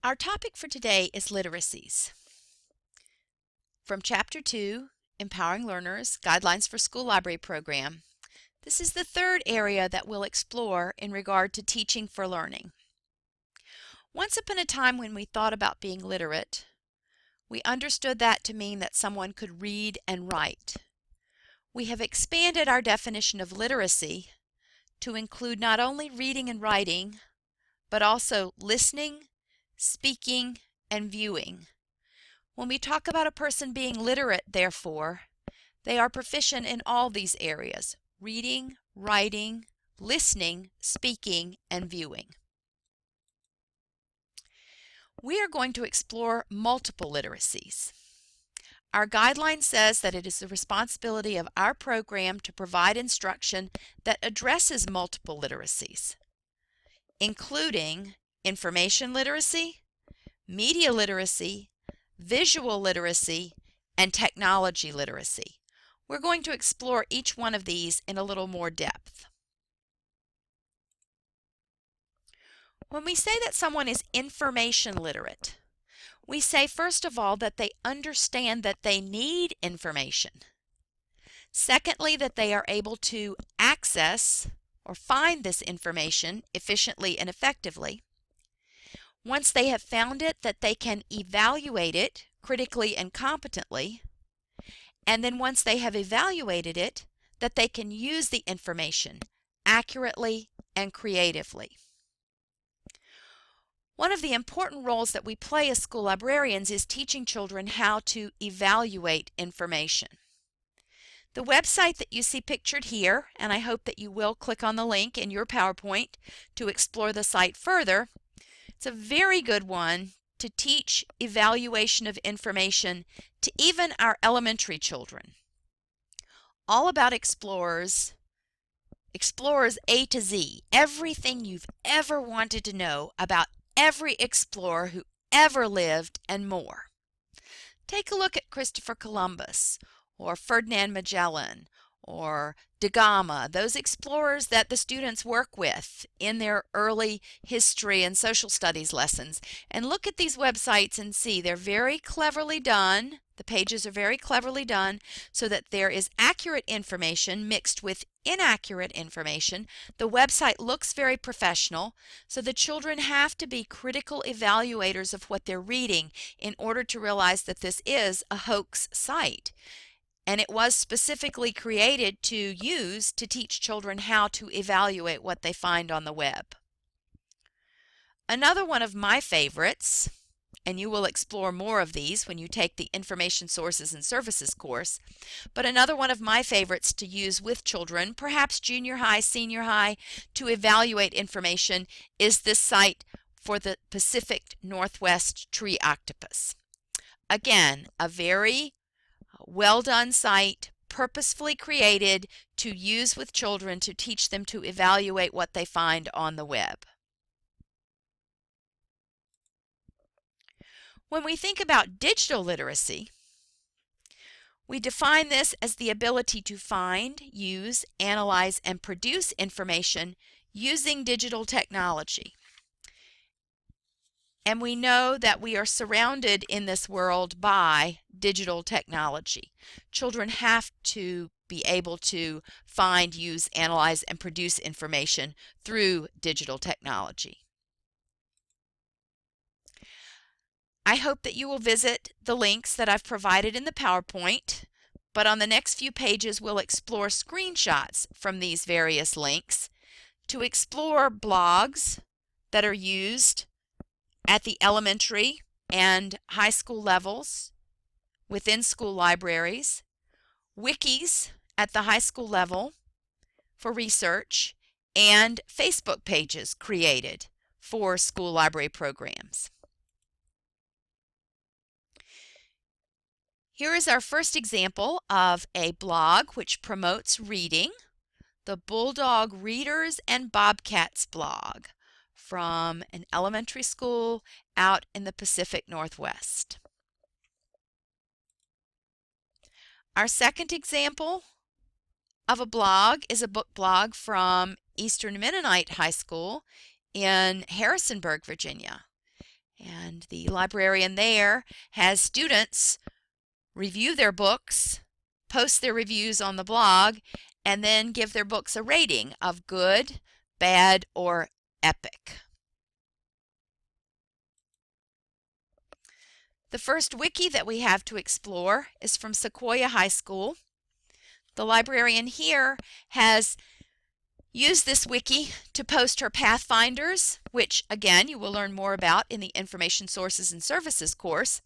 Our topic for today is literacies. From Chapter 2, Empowering Learners, Guidelines for School Library Program. This is the third area that we'll explore in regard to teaching for learning. Once upon a time when we thought about being literate, we understood that to mean that someone could read and write. We have expanded our definition of literacy to include not only reading and writing, but also listening, speaking, and viewing. When we talk about a person being literate, therefore, they are proficient in all these areas: reading, writing, listening, speaking, and viewing. We are going to explore multiple literacies. Our guideline says that it is the responsibility of our program to provide instruction that addresses multiple literacies, including information literacy, media literacy, visual literacy, and technology literacy. We're going to explore each one of these in a little more depth. When we say that someone is information literate, we say first of all that they understand that they need information. Secondly, that they are able to access or find this information efficiently and effectively. Once they have found it, that they can evaluate it critically and competently. And then once they have evaluated it, that they can use the information accurately and creatively. One of the important roles that we play as school librarians is teaching children how to evaluate information. The website that you see pictured here, and I hope that you will click on the link in your PowerPoint to explore the site further, it's a very good one to teach evaluation of information to even our elementary children. All about explorers, explorers A to Z, everything you've ever wanted to know about every explorer who ever lived and more. Take a look at Christopher Columbus or Ferdinand Magellan or da Gama, those explorers that the students work with in their early history and social studies lessons. And look at these websites and see they're very cleverly done. The pages are very cleverly done so that there is accurate information mixed with inaccurate information. The website looks very professional, so the children have to be critical evaluators of what they're reading in order to realize that this is a hoax site. And it was specifically created to use to teach children how to evaluate what they find on the web. Another one of my favorites, and you will explore more of these when you take the Information Sources and Services course, but another one of my favorites to use with children, perhaps junior high, senior high, to evaluate information is this site for the Pacific Northwest tree octopus. Again, a very well done site, purposefully created to use with children to teach them to evaluate what they find on the web. When we think about digital literacy, we define this as the ability to find, use, analyze, and produce information using digital technology. And we know that we are surrounded in this world by digital technology. Children have to be able to find, use, analyze, and produce information through digital technology. I hope that you will visit the links that I've provided in the PowerPoint, but on the next few pages we'll explore screenshots from these various links to explore blogs that are used at the elementary and high school levels within school libraries, wikis at the high school level for research, and Facebook pages created for school library programs. Here is our first example of a blog which promotes reading, the Bulldog Readers and Bobcats blog from an elementary school out in the Pacific Northwest. Our second example of a blog is a book blog from Eastern Mennonite High School in Harrisonburg, Virginia. And the librarian there has students review their books, post their reviews on the blog, and then give their books a rating of good, bad, or epic. The first wiki that we have to explore is from Sequoia High School. The librarian here has used this wiki to post her Pathfinders, which again you will learn more about in the Information Sources and Services course.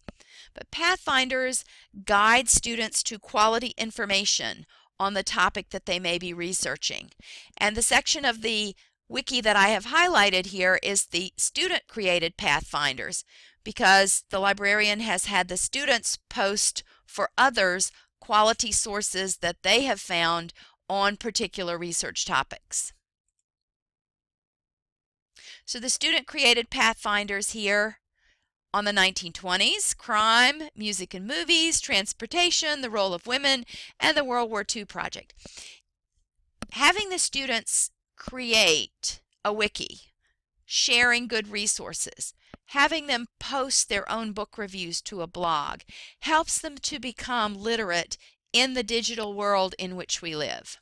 But Pathfinders guide students to quality information on the topic that they may be researching. And the section of the wiki that I have highlighted here is the student-created Pathfinders, because the librarian has had the students post for others quality sources that they have found on particular research topics. So the student-created Pathfinders here on the 1920s, crime, music and movies, transportation, the role of women, and the World War II project. Having the students create a wiki, sharing good resources, having them post their own book reviews to a blog, helps them to become literate in the digital world in which we live.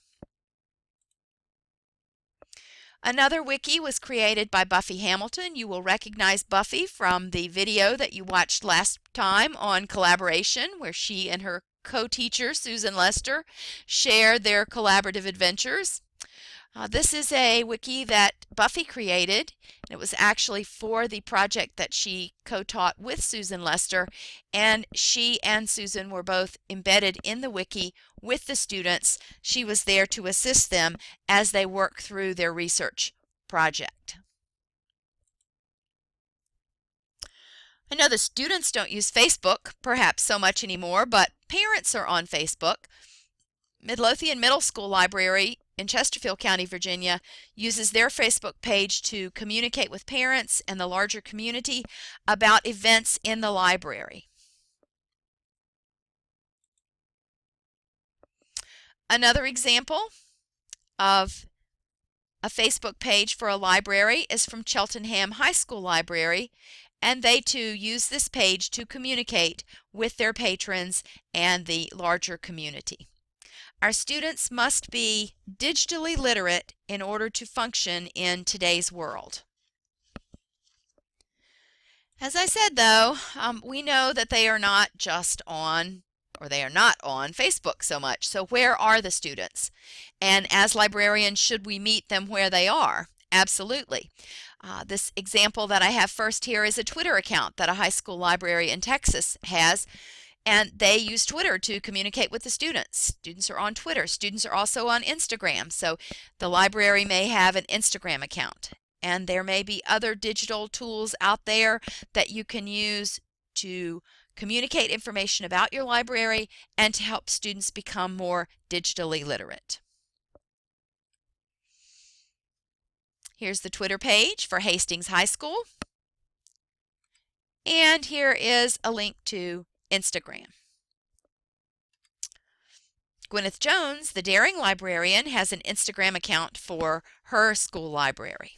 Another wiki was created by Buffy Hamilton. You will recognize Buffy from the video that you watched last time on collaboration, where she and her co-teacher, Susan Lester, shared their collaborative adventures. This is a wiki that Buffy created. It was actually for the project that she co-taught with Susan Lester, and she and Susan were both embedded in the wiki with the students. She was there to assist them as they work through their research project. I know the students don't use Facebook perhaps so much anymore, but parents are on Facebook. Midlothian Middle School Library in Chesterfield County, Virginia, uses their Facebook page to communicate with parents and the larger community about events in the library. Another example of a Facebook page for a library is from Cheltenham High School Library, and they too use this page to communicate with their patrons and the larger community. Our students must be digitally literate in order to function in today's world. As I said, though, we know that they are not just on, or they are not on Facebook so much. So where are the students? And as librarians, should we meet them where they are? Absolutely. This example that I have first here is a Twitter account that a high school library in Texas has. And they use Twitter to communicate with the students. Students are on Twitter. Students are also on Instagram. So the library may have an Instagram account. And there may be other digital tools out there that you can use to communicate information about your library and to help students become more digitally literate. Here's the Twitter page for Hastings High School. And here is a link to Instagram. Gwyneth Jones, the daring librarian, has an Instagram account for her school library.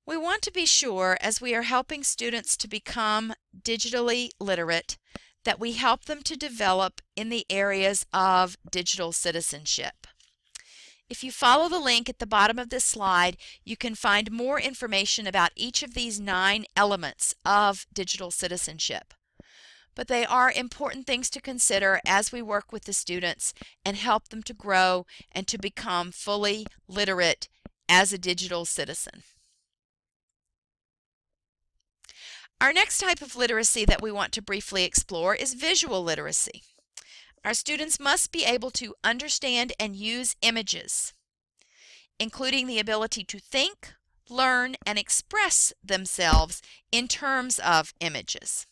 We want to be sure, as we are helping students to become digitally literate, that we help them to develop in the areas of digital citizenship. If you follow the link at the bottom of this slide, you can find more information about each of these 9 elements of digital citizenship. But they are important things to consider as we work with the students and help them to grow and to become fully literate as a digital citizen. Our next type of literacy that we want to briefly explore is visual literacy. Our students must be able to understand and use images, including the ability to think, learn, and express themselves in terms of images.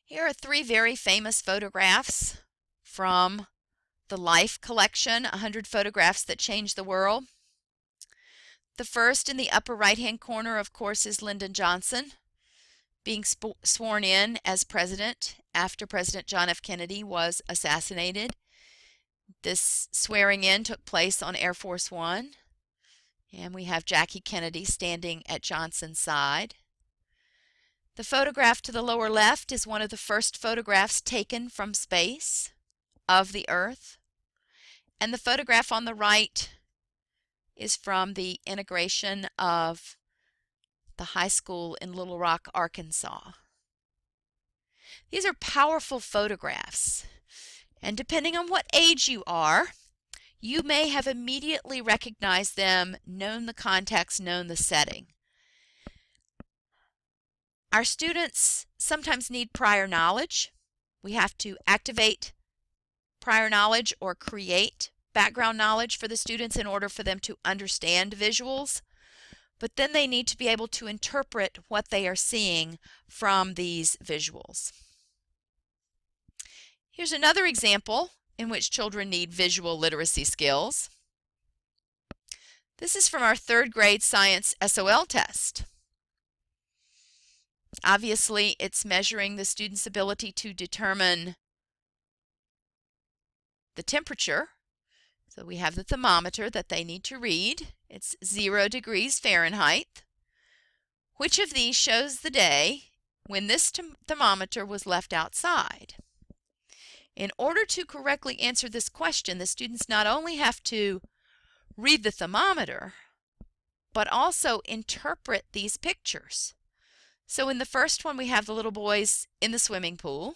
Here are 3 very famous photographs from the Life collection, 100 Photographs That Changed the World. The first in the upper right-hand corner, of course, is Lyndon Johnson being sworn in as president after President John F. Kennedy was assassinated. This swearing in took place on Air Force One, and we have Jackie Kennedy standing at Johnson's side. The photograph to the lower left is one of the first photographs taken from space of the Earth, and the photograph on the right is from the inauguration of the high school in Little Rock, Arkansas. These are powerful photographs, and depending on what age you are, you may have immediately recognized them, known the context, known the setting. Our students sometimes need prior knowledge. We have to activate prior knowledge or create background knowledge for the students in order for them to understand visuals, but then they need to be able to interpret what they are seeing from these visuals. Here's another example in which children need visual literacy skills. This is from our third grade science SOL test. Obviously, it's measuring the student's ability to determine the temperature. So we have the thermometer that they need to read. It's 0 degrees Fahrenheit. Which of these shows the day when this thermometer was left outside? In order to correctly answer this question, the students not only have to read the thermometer, but also interpret these pictures. So in the first one, we have the little boys in the swimming pool.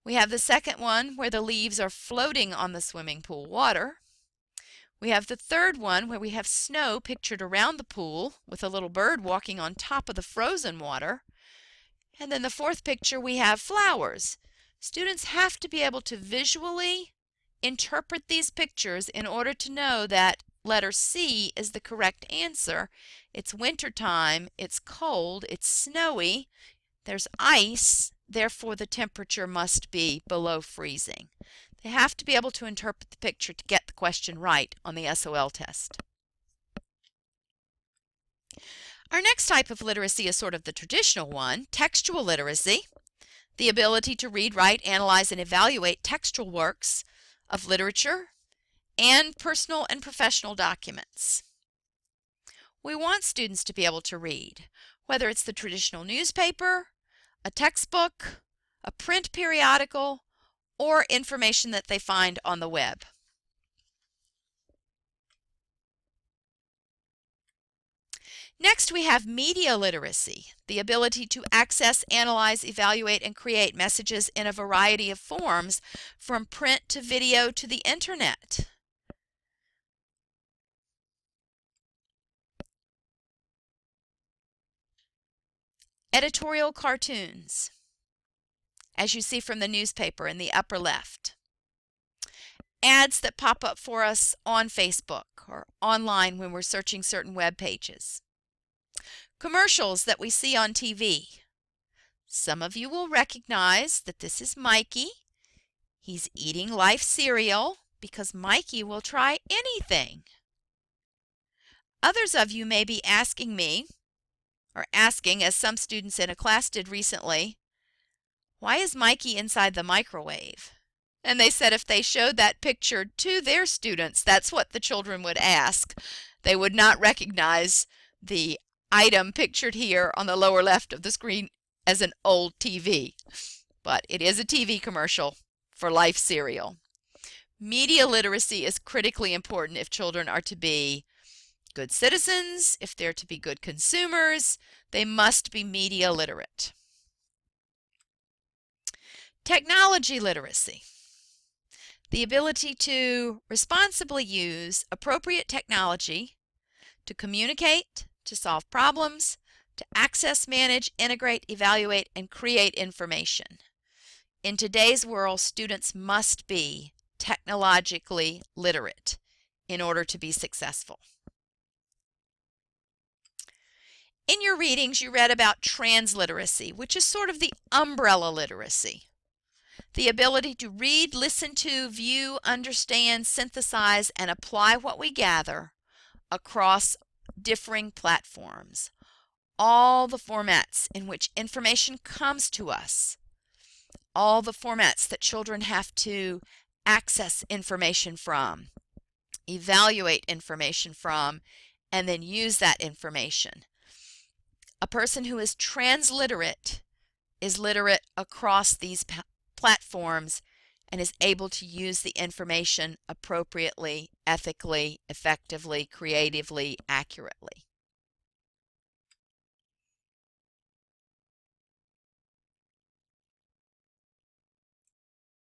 We have the second one where the leaves are floating on the swimming pool water. We have the third one where we have snow pictured around the pool with a little bird walking on top of the frozen water. And then the fourth picture, we have flowers. Students have to be able to visually interpret these pictures in order to know that letter C is the correct answer. It's wintertime, it's cold, it's snowy, there's ice, therefore the temperature must be below freezing. They have to be able to interpret the picture to get the question right on the SOL test. Our next type of literacy is sort of the traditional one, textual literacy, the ability to read, write, analyze, and evaluate textual works of literature and personal and professional documents. We want students to be able to read, whether it's the traditional newspaper, a textbook, a print periodical, or information that they find on the web. Next, we have media literacy, the ability to access, analyze, evaluate, and create messages in a variety of forms, from print to video to the internet. Editorial cartoons, as you see from the newspaper in the upper left. Ads that pop up for us on Facebook or online when we're searching certain web pages. Commercials that we see on TV. Some of you will recognize that this is Mikey. He's eating Life cereal because Mikey will try anything. Others of you may be asking me, or asking, as some students in a class did recently, why is Mikey inside the microwave? And they said if they showed that picture to their students, that's what the children would ask. They would not recognize the item pictured here on the lower left of the screen as an old TV. But it is a TV commercial for Life cereal. Media literacy is critically important if children are to be good citizens, if they're to be good consumers. They must be media literate. Technology literacy, the ability to responsibly use appropriate technology to communicate, to solve problems, to access, manage, integrate, evaluate, and create information. In today's world, students must be technologically literate in order to be successful. In your readings, you read about transliteracy, which is sort of the umbrella literacy. The ability to read, listen to, view, understand, synthesize, and apply what we gather across differing platforms. All the formats in which information comes to us, all the formats that children have to access information from, evaluate information from, and then use that information. A person who is transliterate is literate across these platforms and is able to use the information appropriately, ethically, effectively, creatively, accurately.